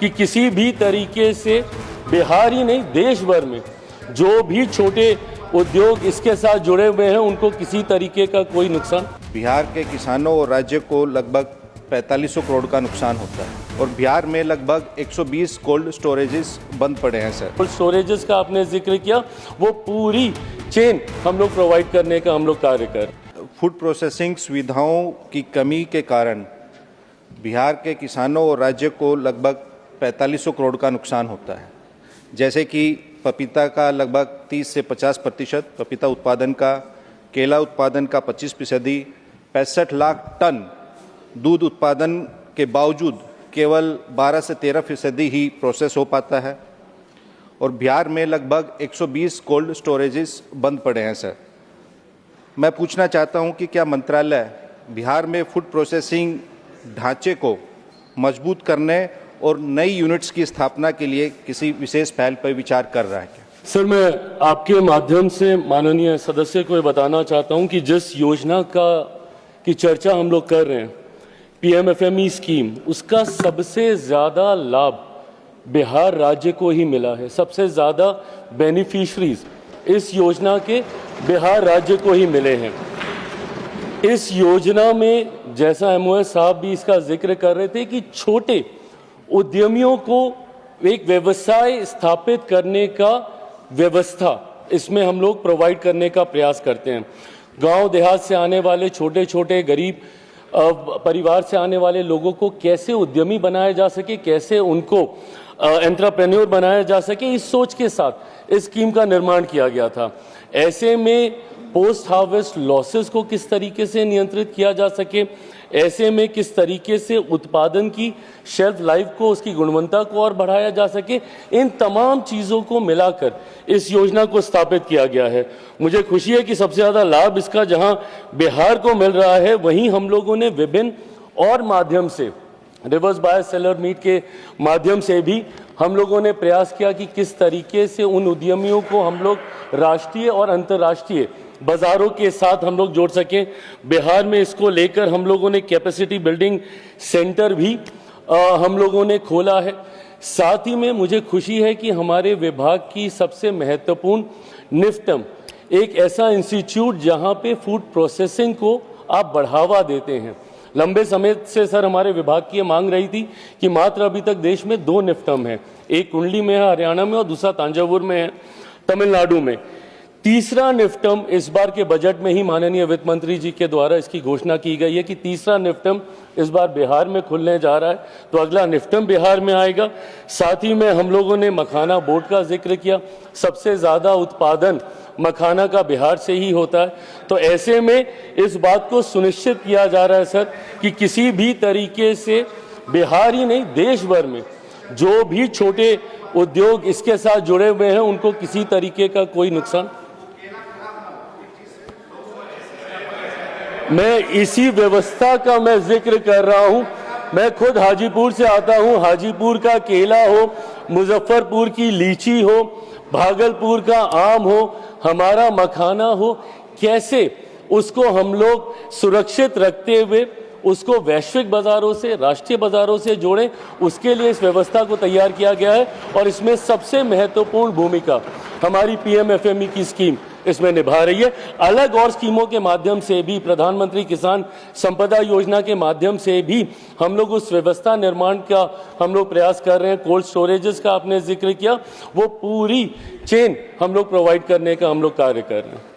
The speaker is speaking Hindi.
कि किसी भी तरीके से बिहार ही नहीं देश भर में जो भी छोटे उद्योग इसके साथ जुड़े हुए हैं उनको किसी तरीके का कोई नुकसान। बिहार के किसानों और राज्य को लगभग 4500 करोड़ का नुकसान होता है और बिहार में लगभग 120 कोल्ड स्टोरेजेस बंद पड़े हैं सर। कोल्ड स्टोरेजेस का आपने जिक्र किया, वो पूरी चेन हम लोग प्रोवाइड करने का हम लोग कार्य कर। फूड प्रोसेसिंग सुविधाओं की कमी के कारण बिहार के किसानों और राज्य को लगभग 4500 करोड़ का नुकसान होता है। जैसे कि पपीता का लगभग 30 से 50% पपीता उत्पादन का, केला उत्पादन का 25%, 65 लाख टन दूध उत्पादन के बावजूद केवल 12 से 13% ही प्रोसेस हो पाता है और बिहार में लगभग 120 कोल्ड स्टोरेजेस बंद पड़े हैं सर। मैं पूछना चाहता हूं कि क्या मंत्रालय बिहार में फूड प्रोसेसिंग ढांचे को मजबूत करने और नई यूनिट्स की स्थापना के लिए किसी विशेष पहल पर विचार कर रहा है क्या? सर, मैं आपके माध्यम से माननीय सदस्य को ये बताना चाहता हूं कि जिस योजना की चर्चा हम लोग कर रहे हैं, पीएमएफएमई स्कीम, उसका सबसे ज़्यादा लाभ बिहार राज्य को ही मिला है। सबसे ज़्यादा बेनिफिशरीज इस योजना के बिहार राज्य को ही मिले हैं। इस योजना में, जैसा एमओएस साहब भी इसका जिक्र कर रहे थे, कि छोटे उद्यमियों को एक व्यवसाय स्थापित करने का व्यवस्था इसमें हम लोग प्रोवाइड करने का प्रयास करते हैं। गांव देहात से आने वाले छोटे छोटे गरीब परिवार से आने वाले लोगों को कैसे उद्यमी बनाया जा सके, कैसे उनको एंटरप्रेन्योर बनाया जा सके, इस सोच के साथ इस स्कीम का निर्माण किया गया था। ऐसे में पोस्ट हार्वेस्ट लॉसेस को किस तरीके से नियंत्रित किया जा सके, ऐसे में किस तरीके से उत्पादन की शेल्फ लाइफ को, उसकी गुणवत्ता को और बढ़ाया जा सके, इन तमाम चीज़ों को मिलाकर इस योजना को स्थापित किया गया है। मुझे खुशी है कि सबसे ज़्यादा लाभ इसका जहां बिहार को मिल रहा है, वहीं हम लोगों ने विभिन्न और माध्यम से, रिवर्स बायस सेलर मीट के माध्यम से भी हम लोगों ने प्रयास किया कि किस तरीके से उन उद्यमियों को हम लोग राष्ट्रीय और अंतर्राष्ट्रीय बाज़ारों के साथ हम लोग जोड़ सकें। बिहार में इसको लेकर हम लोगों ने कैपेसिटी बिल्डिंग सेंटर भी हम लोगों ने खोला है। साथ ही में मुझे खुशी है कि हमारे विभाग की सबसे महत्वपूर्ण निफ्टम, एक ऐसा इंस्टीट्यूट जहां पे फूड प्रोसेसिंग को आप बढ़ावा देते हैं। लंबे समय से सर हमारे विभाग की ये मांग रही थी कि मात्र अभी तक देश में 2 निफ्टम हैं, एक कुंडली में है हरियाणा में और दूसरा तांजावुर में है तमिलनाडु में। तीसरा निफ्टम इस बार के बजट में ही माननीय वित्त मंत्री जी के द्वारा इसकी घोषणा की गई है कि तीसरा निफ्टम इस बार बिहार में खुलने जा रहा है, तो अगला निफ्टम बिहार में आएगा। साथ ही में हम लोगों ने मखाना बोर्ड का जिक्र किया। सबसे ज़्यादा उत्पादन मखाना का बिहार से ही होता है, तो ऐसे में इस बात को सुनिश्चित किया जा रहा है सर कि किसी भी तरीके से बिहार ही नहीं देश भर में जो भी छोटे उद्योग इसके साथ जुड़े हुए हैं उनको किसी तरीके का कोई नुकसान। मैं इसी व्यवस्था का मैं जिक्र कर रहा हूं। मैं खुद हाजीपुर से आता हूं। हाजीपुर का केला हो, मुजफ्फरपुर की लीची हो, भागलपुर का आम हो, हमारा मखाना हो, कैसे उसको हम लोग सुरक्षित रखते हुए उसको वैश्विक बाजारों से, राष्ट्रीय बाजारों से जोड़ें, उसके लिए इस व्यवस्था को तैयार किया गया है। और इसमें सबसे महत्वपूर्ण भूमिका हमारी पीएमएफएमई की स्कीम इसमें निभा रही है। अलग और स्कीमों के माध्यम से भी, प्रधानमंत्री किसान संपदा योजना के माध्यम से भी हम लोग उस व्यवस्था निर्माण का हम लोग प्रयास कर रहे हैं। कोल्ड स्टोरेजेस का आपने जिक्र किया, वो पूरी चेन हम लोग प्रोवाइड करने का हम लोग कार्य कर रहे हैं।